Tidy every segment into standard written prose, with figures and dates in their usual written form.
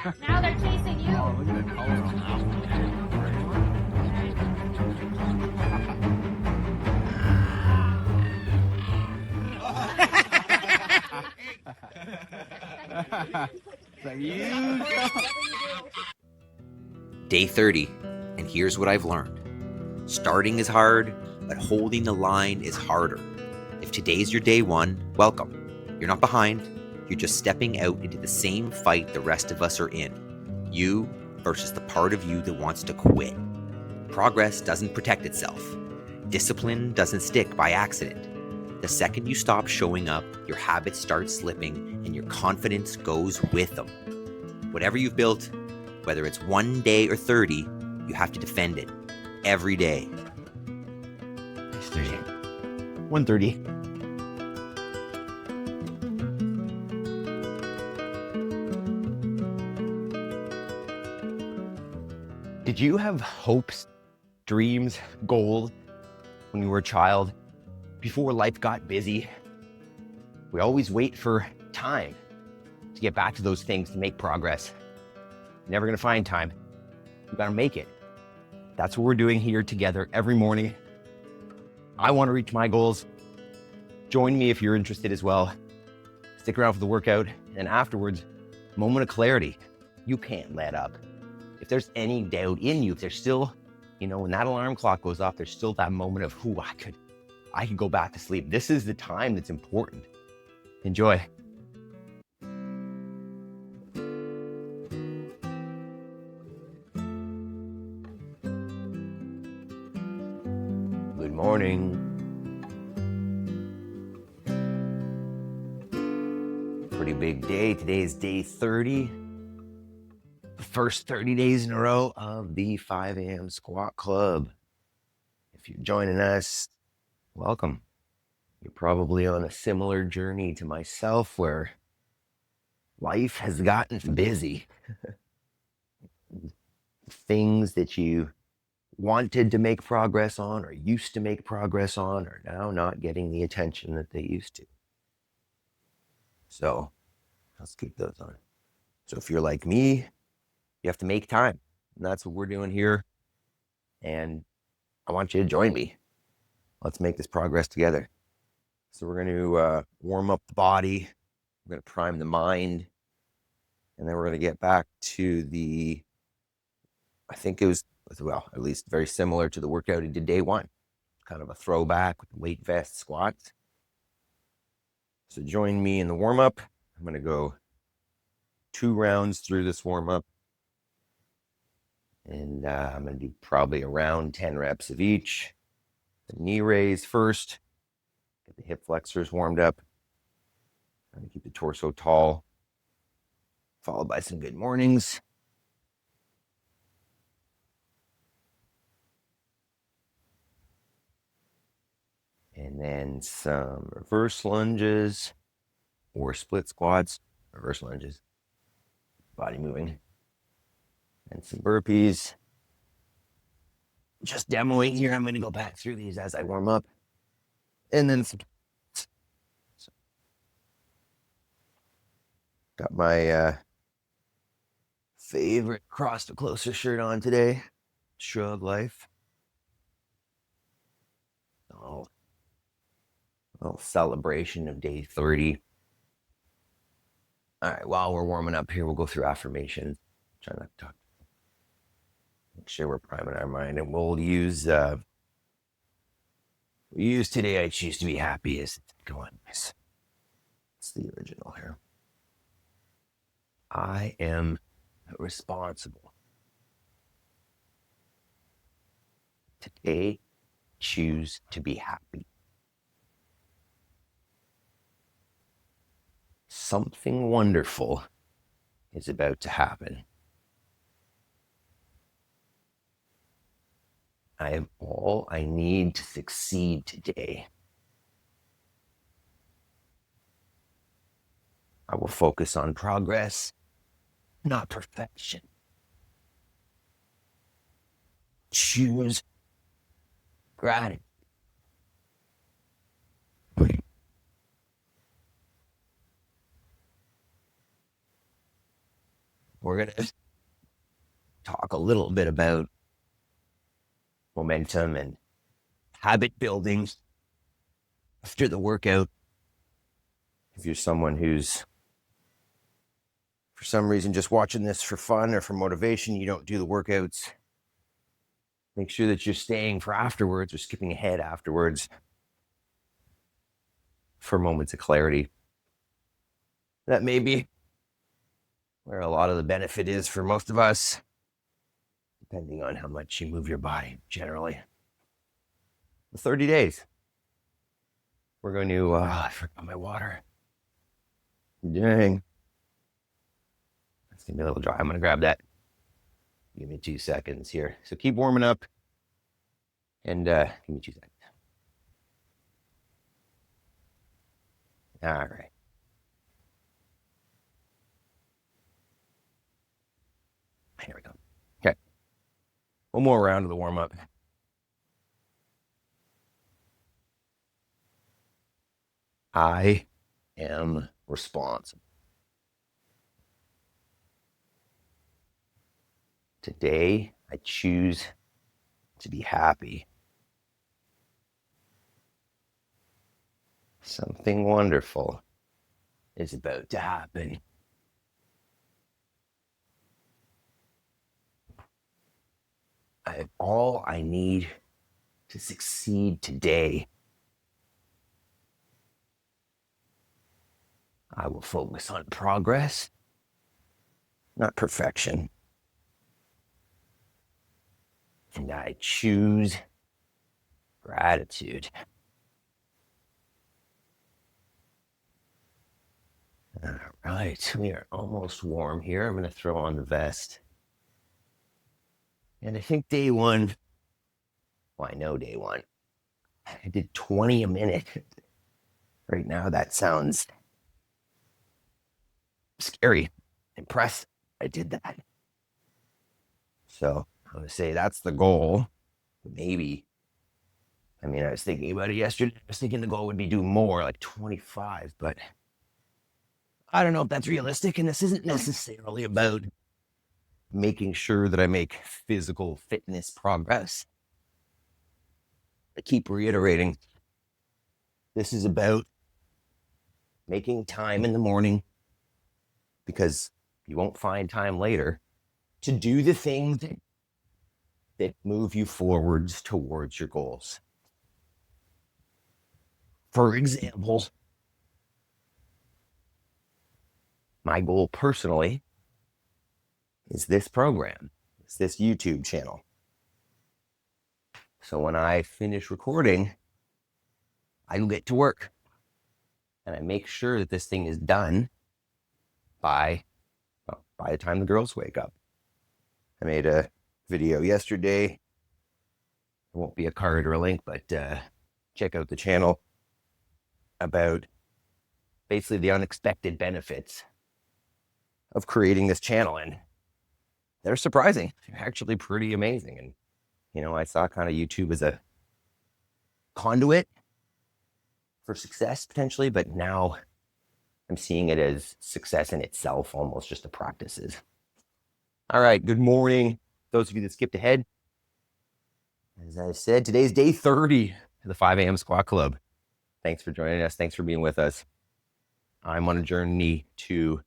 Now they're chasing you. Oh, look at the color on that one. It's like you. Day 30, and here's what I've learned. Starting is hard, but holding the line is harder. If today's your day one, welcome. You're not behind, you're just stepping out into the same fight the rest of us are in. You versus the part of you that wants to quit. Progress doesn't protect itself. Discipline doesn't stick by accident. The second you stop showing up, your habits start slipping and your confidence goes with them. Whatever you've built, whether it's 1 day or 30, you have to defend it every day. It's 30. 1:30. Did you have hopes, dreams, goals when you were a child before life got busy? We always wait for time to get back to those things, to make progress. Never gonna find time. You gotta make it. That's what we're doing here together every morning. I want to reach my goals. Join me if you're interested as well. Stick around for the workout, and afterwards, moment of clarity. You can't let up. If there's any doubt in you, if there's still, when that alarm clock goes off, there's still that moment of, I could go back to sleep. This is the time that's important. Enjoy. Good morning. Pretty big day. Today is day 30. The first 30 days in a row of the 5 a.m. squat club. If you're joining us, welcome. You're probably on a similar journey to myself where life has gotten busy. Things that you wanted to make progress on or used to make progress on are now not getting the attention that they used to. So let's keep those on. So if you're like me, you have to make time. And that's what we're doing here. And I want you to join me. Let's make this progress together. So we're going to warm up the body. We're going to prime the mind. And then we're going to get back to I think it was, well, at least very similar to the workout he did day one. Kind of a throwback with the weight vest squats. So join me in the warm-up. I'm going to go 2 rounds through this warm-up. And I'm going to do probably around 10 reps of each. The knee raise first. Get the hip flexors warmed up. Trying to keep the torso tall. Followed by some good mornings. And then some reverse lunges or split squats. Reverse lunges. Body moving. And some burpees. Just demoing here. I'm going to go back through these as I warm up. And then some. Got my favorite Cross to Closer shirt on today. Shrug Life. Oh, a little celebration of day 30. All right, while we're warming up here, we'll go through affirmations. Try not to talk. Make sure we're priming our mind, and we'll use today. I choose to be happy. As go on, it's the original here. I am responsible. Today, choose to be happy. Something wonderful is about to happen. I have all I need to succeed today. I will focus on progress, not perfection. Choose gratitude. we're going to talk a little bit about momentum and habit building after the workout. If you're someone who's, for some reason, just watching this for fun or for motivation, you don't do the workouts, make sure that you're staying for afterwards or skipping ahead afterwards for moments of clarity. That may be where a lot of the benefit is for most of us, depending on how much you move your body generally. The 30 days. We're going to, I forgot my water. Dang. It's going to be a little dry. I'm going to grab that. Give me 2 seconds here. So keep warming up. And give me 2 seconds. All right. Here we go. Okay. One more round of the warm up. I am responsible. Today, I choose to be happy. Something wonderful is about to happen. I have all I need to succeed today. I will focus on progress, not perfection. And I choose gratitude. All right, we are almost warm here. I'm going to throw on the vest. And I think day one, well, I know day one, I did 20 a minute. Right now, that sounds scary. Impressed I did that. So I'm going to say that's the goal. Maybe. I mean, I was thinking about it yesterday. I was thinking the goal would be do more, like 25, but I don't know if that's realistic. And this isn't necessarily about making sure that I make physical fitness progress. I keep reiterating, this is about making time in the morning, because you won't find time later to do the things that move you forwards towards your goals. For example, my goal personally is this program. It's this YouTube channel. So when I finish recording, I get to work. And I make sure that this thing is done by the time the girls wake up. I made a video yesterday. There won't be a card or a link, but check out the channel about basically the unexpected benefits of creating this channel. And they're surprising. They're actually pretty amazing. And, you know, I saw kind of YouTube as a conduit for success potentially, but now I'm seeing it as success in itself, almost just the practices. All right, good morning. Those of you that skipped ahead, as I said, today's day 30 of the 5 a.m. Squat Club. Thanks for joining us. Thanks for being with us. I'm on a journey to,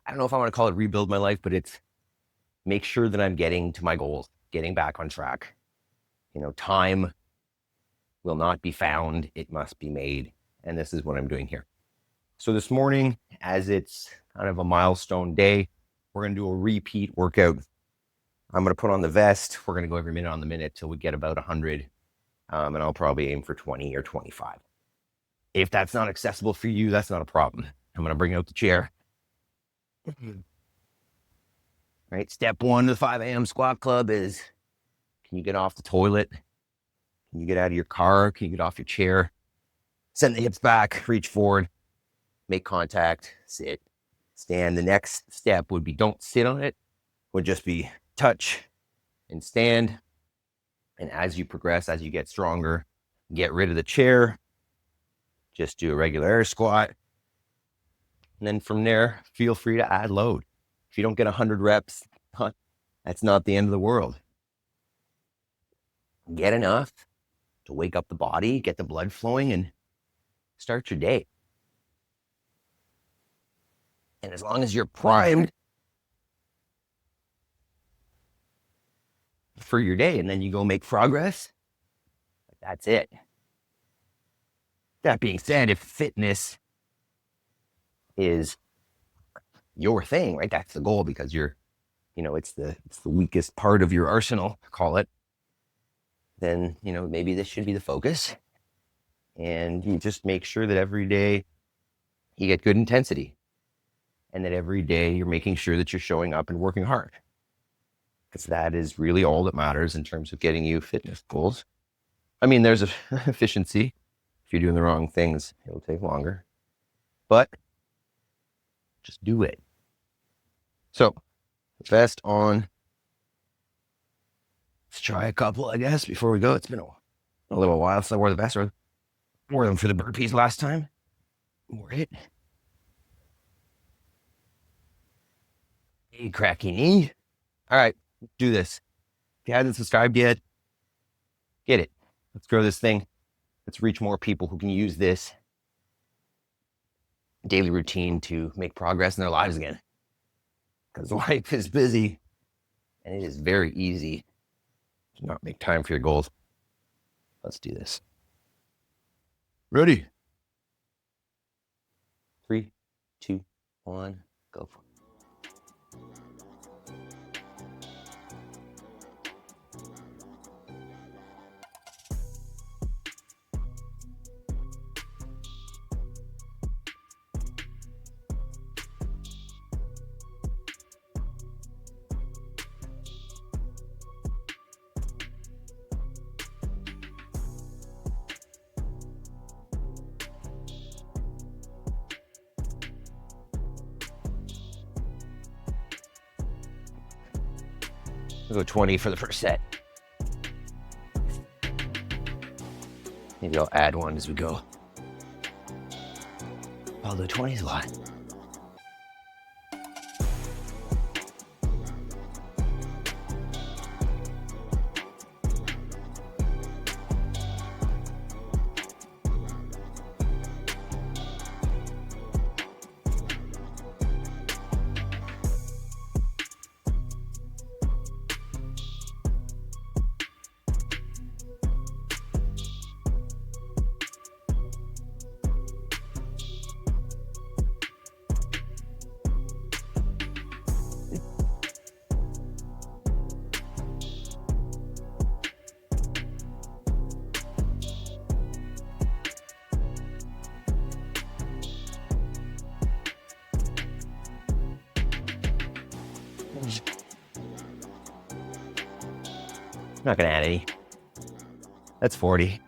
I don't know if I want to call it rebuild my life, but it's make sure that I'm getting to my goals, getting back on track. You know, time will not be found. It must be made. And this is what I'm doing here. So this morning, as it's kind of a milestone day, we're going to do a repeat workout. I'm going to put on the vest. We're going to go every minute on the minute till we get about 100. And I'll probably aim for 20 or 25. If that's not accessible for you, that's not a problem. I'm going to bring out the chair. Right. Step one of the 5 a.m. Squat Club is, can you get off the toilet? Can you get out of your car? Can you get off your chair? Send the hips back, reach forward, make contact, sit, stand. The next step would be don't sit on it, would just be touch and stand. And as you progress, as you get stronger, get rid of the chair. Just do a regular air squat. And then from there, feel free to add load. If you don't get 100 reps, that's not the end of the world. Get enough to wake up the body, get the blood flowing, and start your day. And as long as you're primed for your day, and then you go make progress, that's it. That being said, if fitness is your thing, right? That's the goal, because it's the weakest part of your arsenal, call it. Then, maybe this should be the focus. And you just make sure that every day you get good intensity. And that every day you're making sure that you're showing up and working hard. Because that is really all that matters in terms of getting you fitness goals. I mean, there's efficiency. If you're doing the wrong things, it'll take longer. But just do it. So, vest on. Let's try a couple, I guess, before we go. It's been a little while since I wore the vest. I wore them for the burpees last time. Wore it. Hey, cracky knee. All right, do this. If you haven't subscribed yet, get it. Let's grow this thing. Let's reach more people who can use this daily routine to make progress in their lives again. Because life is busy and it is very easy to not make time for your goals. Let's do this. Ready? 3, 2, 1, go for it. We'll go 20 for the first set. Maybe I'll add one as we go. Although 20 is a lot. I'm not gonna add any. That's 40.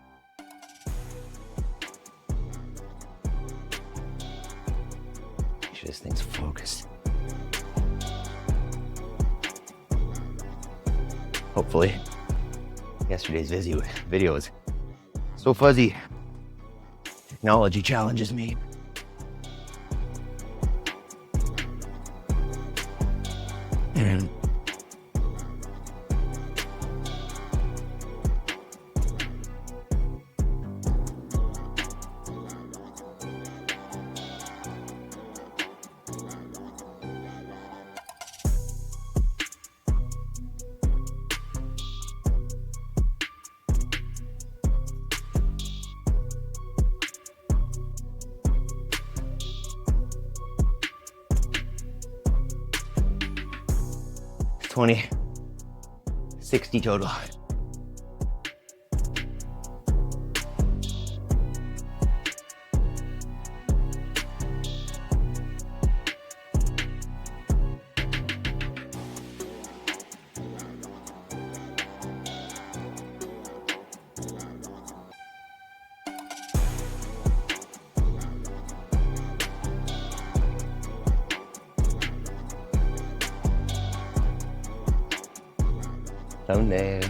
Make sure this thing's focused. Hopefully. Yesterday's video was so fuzzy. Technology challenges me. And $20, $60 total. Thumbnail.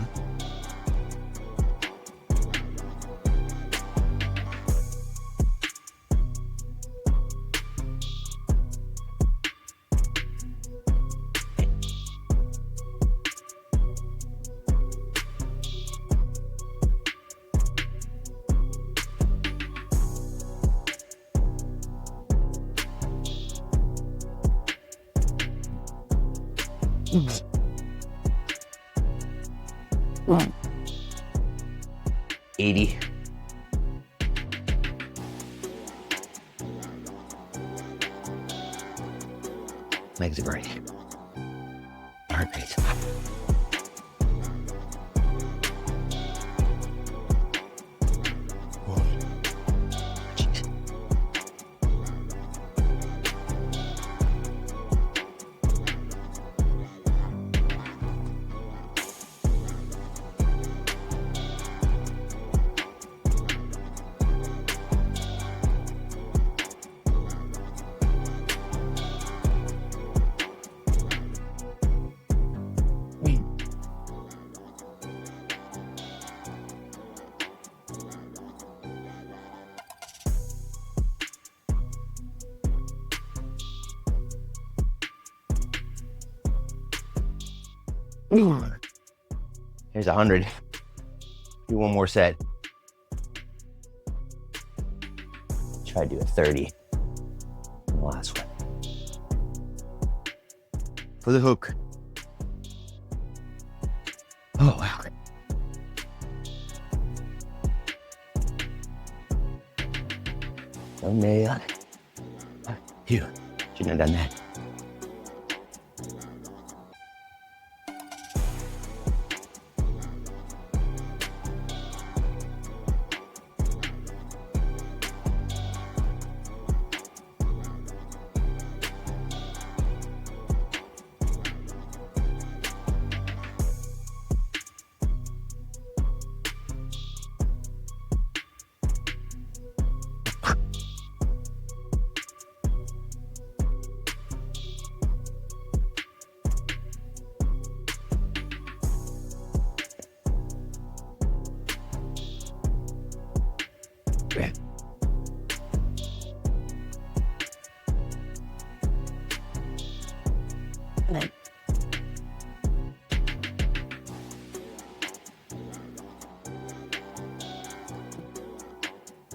$80. Legs are great. Heart rate's up. Whoa. Jeez. Here's 100. Do one more set. Try to do a 30. And the last one. For the hook. Oh, wow. No nail. You shouldn't have done that.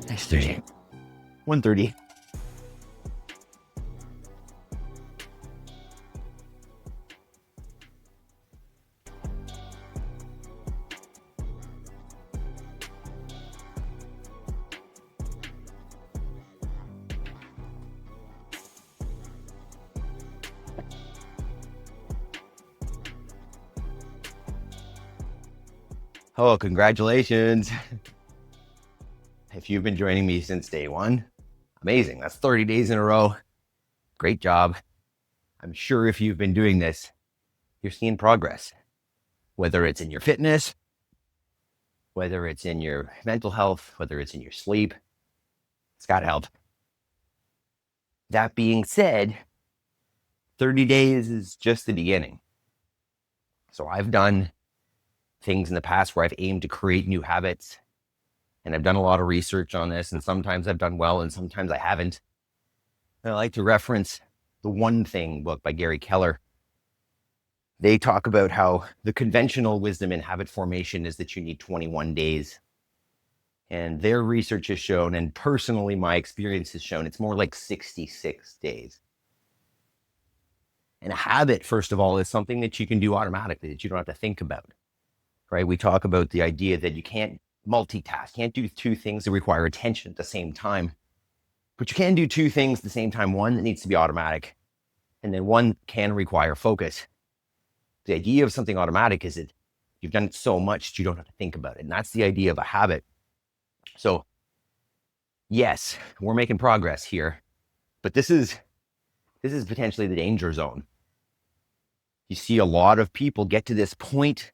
Nice 30. 130. Oh, congratulations. If you've been joining me since day one, amazing. That's 30 days in a row. Great job. I'm sure if you've been doing this, you're seeing progress, whether it's in your fitness, whether it's in your mental health, whether it's in your sleep. It's got to help. That being said, 30 days is just the beginning. So I've done things in the past where I've aimed to create new habits, and I've done a lot of research on this, and sometimes I've done well and sometimes I haven't. And I like to reference the One Thing book by Gary Keller. They talk about how the conventional wisdom in habit formation is that you need 21 days. And their research has shown, and personally my experience has shown, it's more like 66 days. And a habit, first of all, is something that you can do automatically, that you don't have to think about, right? We talk about the idea that you can't multitask, can't do two things that require attention at the same time. But you can do two things at the same time. One that needs to be automatic, and then one can require focus. The idea of something automatic is that you've done it so much that you don't have to think about it. And that's the idea of a habit. So yes, we're making progress here, but this is potentially the danger zone. You see a lot of people get to this point.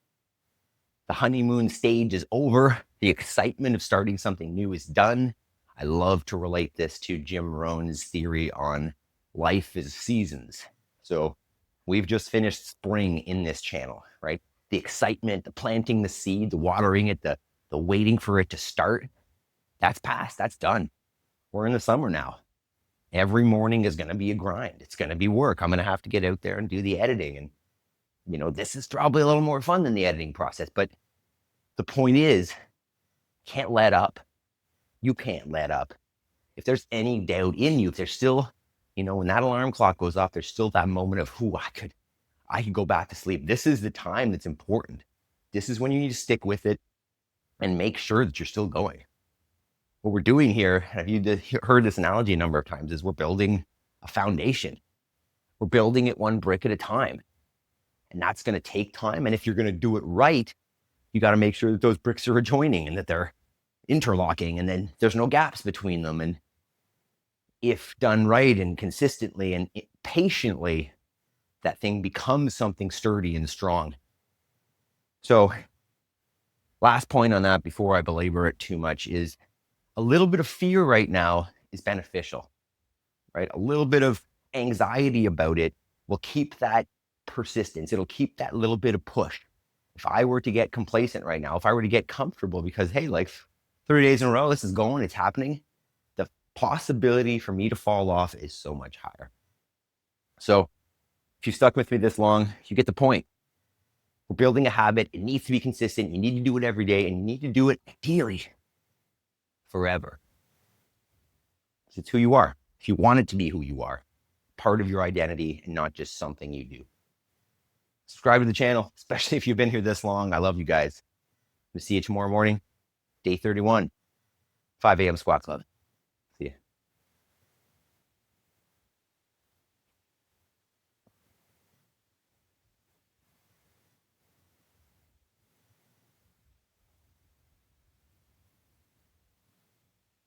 The honeymoon stage is over. The excitement of starting something new is done. I love to relate this to Jim Rohn's theory on life is seasons. So we've just finished spring in this channel, right? The excitement, the planting the seed, the watering it, the waiting for it to start, that's past, that's done. We're in the summer now. Every morning is going to be a grind. It's going to be work. I'm going to have to get out there and do the editing. And, you know, this is probably a little more fun than the editing process. But the point is, can't let up. You can't let up. If there's any doubt in you, if there's still, you know, when that alarm clock goes off, there's still that moment of, I can go back to sleep. This is the time that's important. This is when you need to stick with it and make sure that you're still going. What we're doing here, have you heard this analogy a number of times, is we're building a foundation. We're building it one brick at a time. And that's going to take time. And if you're going to do it right, you got to make sure that those bricks are adjoining and that they're interlocking and then there's no gaps between them. And if done right and consistently and patiently, that thing becomes something sturdy and strong. So last point on that before I belabor it too much is a little bit of fear right now is beneficial, right? A little bit of anxiety about it will keep that persistence. It'll keep that little bit of push. If I were to get complacent right now, if I were to get comfortable because, hey, like 30 days in a row, this is going, it's happening, the possibility for me to fall off is so much higher. So if you stuck with me this long, you get the point. We're building a habit. It needs to be consistent. You need to do it every day and you need to do it ideally forever. It's who you are. If you want it to be who you are, part of your identity and not just something you do. Subscribe to the channel, especially if you've been here this long. I love you guys. We'll see you tomorrow morning, day 31, 5 a.m. Squat Club. See ya.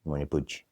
Morning, Pooch.